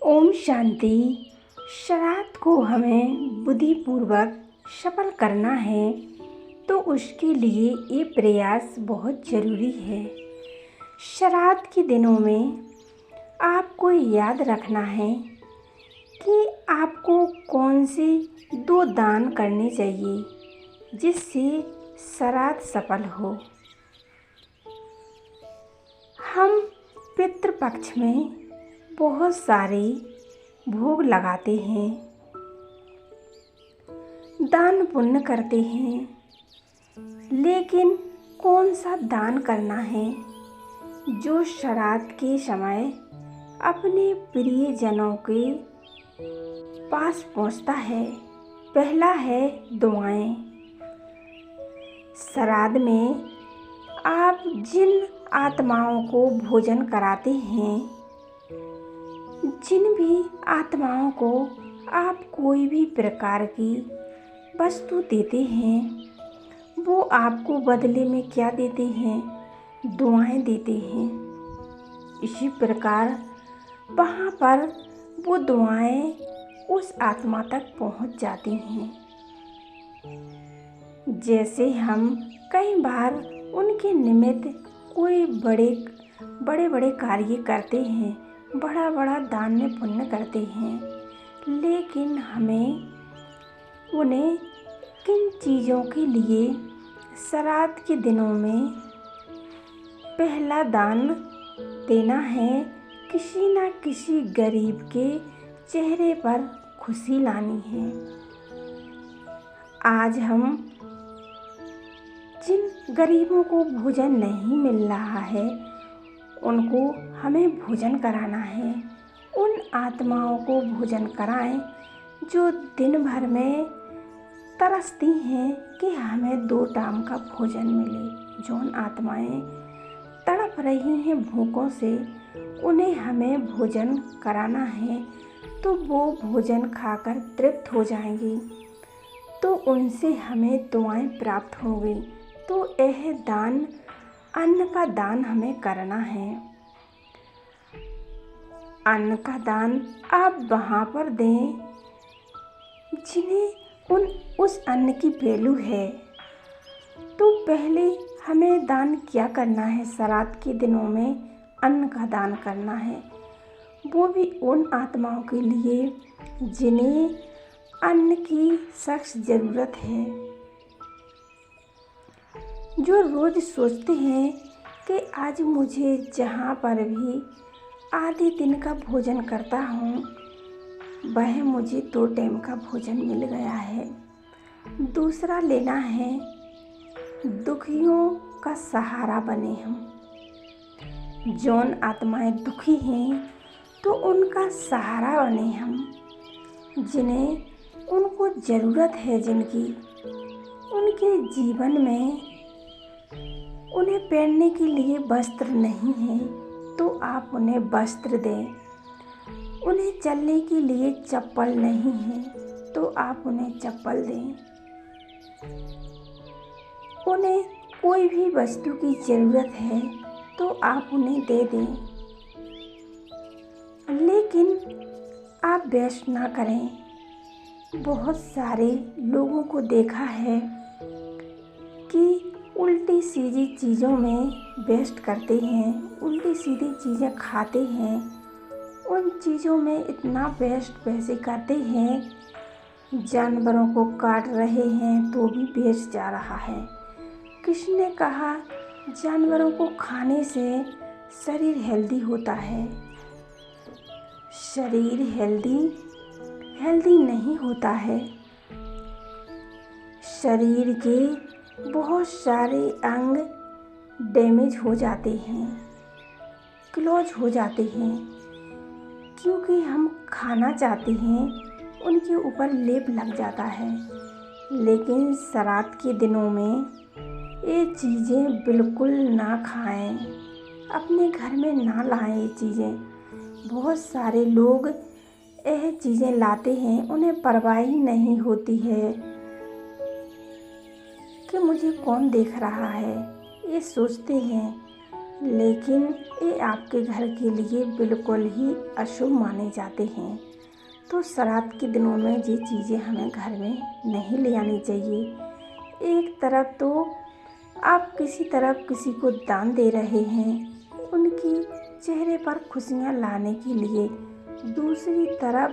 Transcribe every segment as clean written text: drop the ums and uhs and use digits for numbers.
ओम शांति। श्राद्ध को हमें बुद्धिपूर्वक सफल करना है तो उसके लिए ये प्रयास बहुत ज़रूरी है। श्राद्ध के दिनों में आपको याद रखना है कि आपको कौन से 2 दान करने चाहिए जिससे श्राद्ध सफल हो। हम पितृपक्ष में बहुत सारे भोग लगाते हैं, दान पुण्य करते हैं, लेकिन कौन सा दान करना है जो श्राद्ध के समय अपने प्रियजनों के पास पहुंचता है। पहला है दुआएं। श्राद्ध में आप जिन आत्माओं को भोजन कराते हैं, जिन भी आत्माओं को आप कोई भी प्रकार की वस्तु देते हैं, वो आपको बदले में क्या देते हैं? दुआएं देते हैं। इसी प्रकार वहाँ पर वो दुआएं उस आत्मा तक पहुँच जाती हैं। जैसे हम कई बार उनके निमित्त कोई बड़े कार्य करते हैं, बड़ा दान पुण्य करते हैं, लेकिन हमें उन्हें किन चीज़ों के लिए श्राद्ध के दिनों में पहला दान देना है? किसी न किसी गरीब के चेहरे पर खुशी लानी है। आज हम जिन गरीबों को भोजन नहीं मिल रहा है, उनको हमें भोजन कराना है। उन आत्माओं को भोजन कराएं जो दिन भर में तरसती हैं कि हमें 2 टाइम का भोजन मिले। जो आत्माएं तड़प रही हैं भूखों से, उन्हें हमें भोजन कराना है तो वो भोजन खाकर तृप्त हो जाएंगी, तो उनसे हमें दुआएं प्राप्त होंगी। तो यह दान, अन्न का दान हमें करना है। अन्न का दान आप वहाँ पर दें जिन्हें उस अन्न की वैल्यू है। तो पहले हमें दान क्या करना है? श्राद्ध के दिनों में अन्न का दान करना है, वो भी उन आत्माओं के लिए जिन्हें अन्न की सख्त ज़रूरत है, जो रोज़ सोचते हैं कि आज मुझे जहाँ पर भी आधे दिन का भोजन करता हूँ, वह मुझे 2 टाइम का भोजन मिल गया है। दूसरा लेना है, दुखियों का सहारा बने हम। जौन आत्माएं दुखी हैं तो उनका सहारा बने हम। जिन्हें उनको ज़रूरत है, जिनकी उनके जीवन में उन्हें पहनने के लिए वस्त्र नहीं है, तो आप उन्हें वस्त्र दें। उन्हें चलने के लिए चप्पल नहीं है, तो आप उन्हें चप्पल दें। उन्हें कोई भी वस्तु की ज़रूरत है तो आप उन्हें दे दें, लेकिन आप वेस्ट ना करें। बहुत सारे लोगों को देखा है कि उल्टी सीधी चीज़ों में वेस्ट करते हैं, उल्टी सीधी चीज़ें खाते हैं, उन चीज़ों में इतना वेस्ट पैसे करते हैं, जानवरों को काट रहे हैं तो भी वेस्ट जा रहा है। किसने कहा जानवरों को खाने से शरीर हेल्दी होता है? शरीर हेल्दी नहीं होता है। शरीर के बहुत सारे अंग डैमेज हो जाते हैं, क्लोज हो जाते हैं, क्योंकि हम खाना चाहते हैं, उनके ऊपर लेप लग जाता है। लेकिन श्राद्ध के दिनों में ये चीज़ें बिल्कुल ना खाएं, अपने घर में ना लाएं ये चीज़ें। बहुत सारे लोग यह चीज़ें लाते हैं, उन्हें परवाह ही नहीं होती है कि मुझे कौन देख रहा है। ये सोचते हैं लेकिन ये आपके घर के लिए बिल्कुल ही अशुभ माने जाते हैं। तो श्राद्ध के दिनों में ये चीज़ें हमें घर में नहीं ले आनी चाहिए। एक तरफ तो आप किसी तरफ किसी को दान दे रहे हैं उनकी चेहरे पर खुशियाँ लाने के लिए, दूसरी तरफ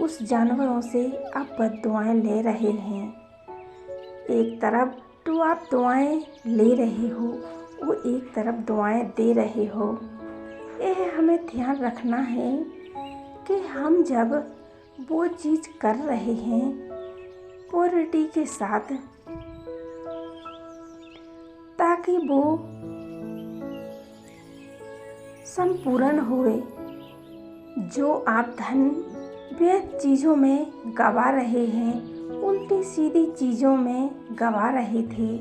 उस जानवरों से आप बद्दुआएं ले रहे हैं। एक तरफ तो आप दुआएं ले रहे हो, वो एक तरफ दुआएं दे रहे हो। यह हमें ध्यान रखना है कि हम जब वो चीज़ कर रहे हैं प्योरिटी के साथ, ताकि वो संपूर्ण होए। जो आप धन व्यर्थ चीज़ों में गवा रहे हैं, उल्टी सीधी चीज़ों में गवा रहे थे।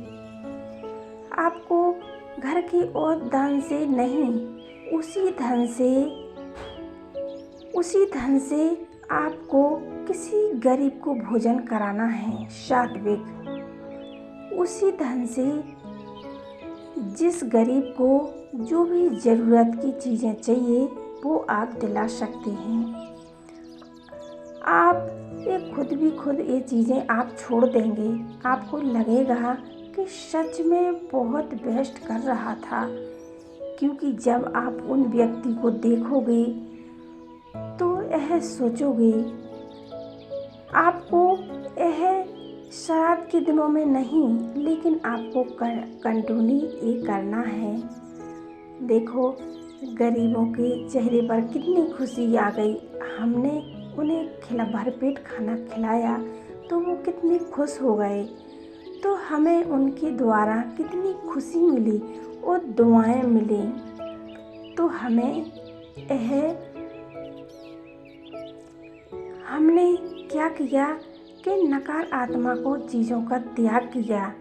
आपको घर की और धन से नहीं, उसी धन से आपको किसी गरीब को भोजन कराना है सात्विक। उसी धन से जिस गरीब को जो भी ज़रूरत की चीज़ें चाहिए वो आप दिला सकते हैं। आप खुद ये चीज़ें आप छोड़ देंगे, आपको लगेगा कि सच में बहुत बेस्ट कर रहा था। क्योंकि जब आप उन व्यक्ति को देखोगे तो यह सोचोगे, आपको यह श्राद्ध के दिनों में नहीं, लेकिन आपको कंटिन्यू ये करना है। देखो गरीबों के चेहरे पर कितनी खुशी आ गई। हमने उन्हें भरपेट खाना खिलाया तो वो कितने खुश हो गए। तो हमें उनके द्वारा कितनी खुशी मिली और दुआएं मिली। तो हमने क्या किया कि नकार आत्मा को चीज़ों का त्याग किया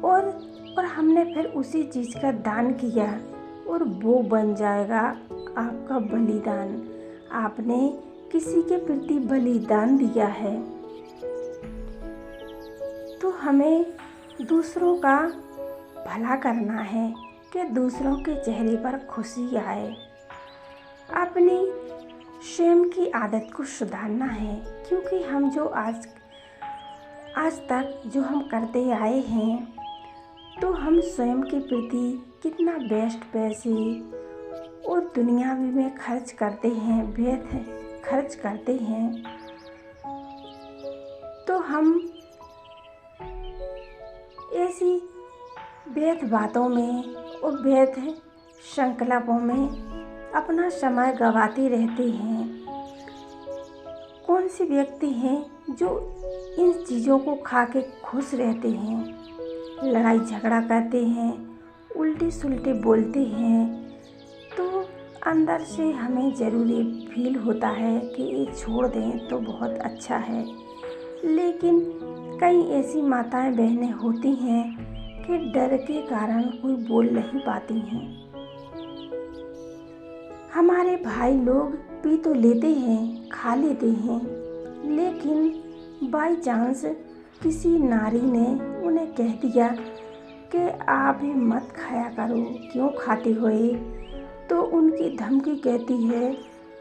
और हमने फिर उसी चीज़ का दान किया और वो बन जाएगा आपका बलिदान। आपने किसी के प्रति बलिदान दिया है। तो हमें दूसरों का भला करना है कि दूसरों के चेहरे पर खुशी आए। अपनी स्वयं की आदत को सुधारना है, क्योंकि हम जो आज तक जो हम करते आए हैं, तो हम स्वयं के प्रति कितना बेस्ट पैसे और दुनियावी में खर्च करते हैं, व्यर्थ खर्च करते हैं। तो हम ऐसी व्यर्थ बातों में और व्यर्थ संकल्पों में अपना समय गंवाते रहते हैं। कौन से व्यक्ति हैं जो इन चीज़ों को खा के खुश रहते हैं, लड़ाई झगड़ा करते हैं, उल्टे सुलटे बोलते हैं। तो अंदर से हमें ज़रूरी फील होता है कि ये छोड़ दें तो बहुत अच्छा है। लेकिन कई ऐसी माताएं बहनें होती हैं कि डर के कारण कोई बोल नहीं पाती हैं। हमारे भाई लोग पी तो लेते हैं, खा लेते हैं, लेकिन बाई चांस किसी नारी ने उन्हें कह दिया कि आप ही मत खाया करो, क्यों खाते हो ये? तो उनकी धमकी कहती है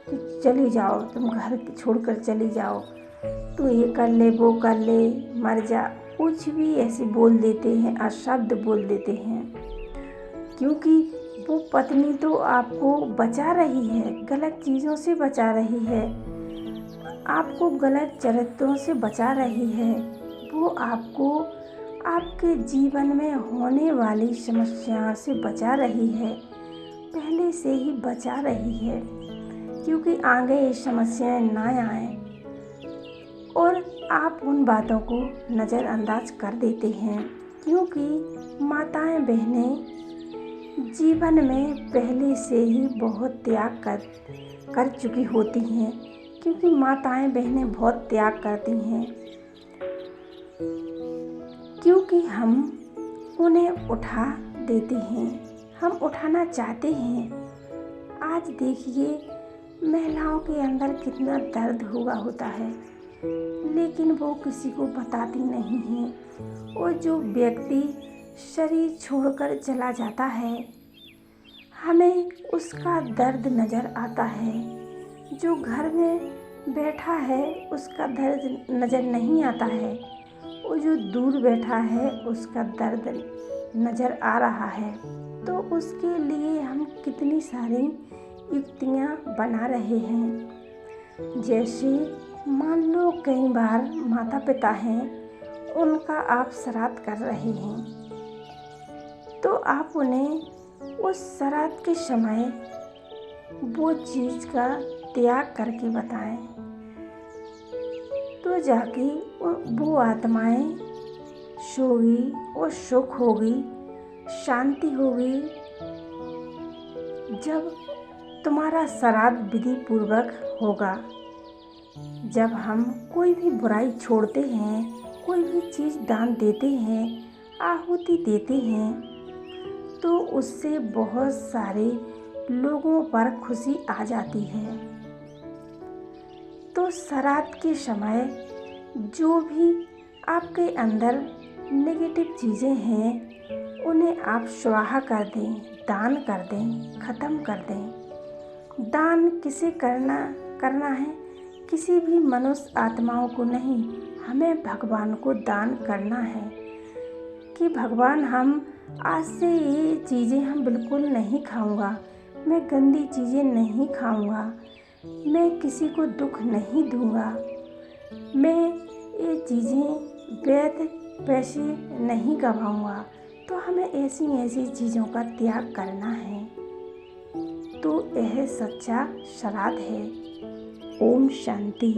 कि चली जाओ, तुम घर छोड़कर चली जाओ, तू ये कर ले, वो कर ले, मर जा। कुछ भी ऐसे बोल देते हैं, अशब्द बोल देते हैं। क्योंकि वो पत्नी तो आपको बचा रही है, गलत चीज़ों से बचा रही है, आपको गलत चरित्रों से बचा रही है। वो आपको आपके जीवन में होने वाली समस्याओं से बचा रही है, पहले से ही बचा रही है, क्योंकि आगे ये समस्याएं ना आए। और आप उन बातों को नज़रअंदाज कर देते हैं, क्योंकि माताएं बहनें जीवन में पहले से ही बहुत त्याग कर चुकी होती हैं, क्योंकि माताएं बहनें बहुत त्याग करती हैं, क्योंकि हम उन्हें उठा देते हैं, हम उठाना चाहते हैं। आज देखिए महिलाओं के अंदर कितना दर्द हुआ होता है, लेकिन वो किसी को बताती नहीं हैं। और जो व्यक्ति शरीर छोड़कर चला जाता है, हमें उसका दर्द नज़र आता है। जो घर में बैठा है उसका दर्द नज़र नहीं आता है, वो जो दूर बैठा है उसका दर्द नज़र आ रहा है। तो उसके लिए हम कितनी सारी युक्तियाँ बना रहे हैं। जैसे मान लो कई बार माता पिता हैं, उनका आप श्राद्ध कर रहे हैं, तो आप उन्हें उस श्राद्ध के समय वो चीज़ का त्याग करके बताएं, तो जाके वो आत्माएं सोगी और सुख होगी, शांति होगी। जब तुम्हारा श्राद्ध विधि पूर्वक होगा, जब हम कोई भी बुराई छोड़ते हैं, कोई भी चीज़ दान देते हैं, आहुति देते हैं, तो उससे बहुत सारे लोगों पर खुशी आ जाती है। तो श्राद्ध के समय जो भी आपके अंदर नेगेटिव चीज़ें हैं, उन्हें आप स्वाहा कर दें, दान कर दें, ख़त्म कर दें। दान किसे करना है? किसी भी मनुष्य आत्माओं को नहीं, हमें भगवान को दान करना है कि भगवान हम आज से ये चीज़ें हम बिल्कुल नहीं खाऊंगा, मैं गंदी चीज़ें नहीं खाऊंगा, मैं किसी को दुख नहीं दूंगा, मैं ये चीज़ें व्यर्थ पैसे नहीं गवाऊंगा। तो हमें ऐसी ऐसी चीज़ों का त्याग करना है। तो यह सच्चा श्राद्ध है। ओम शांति।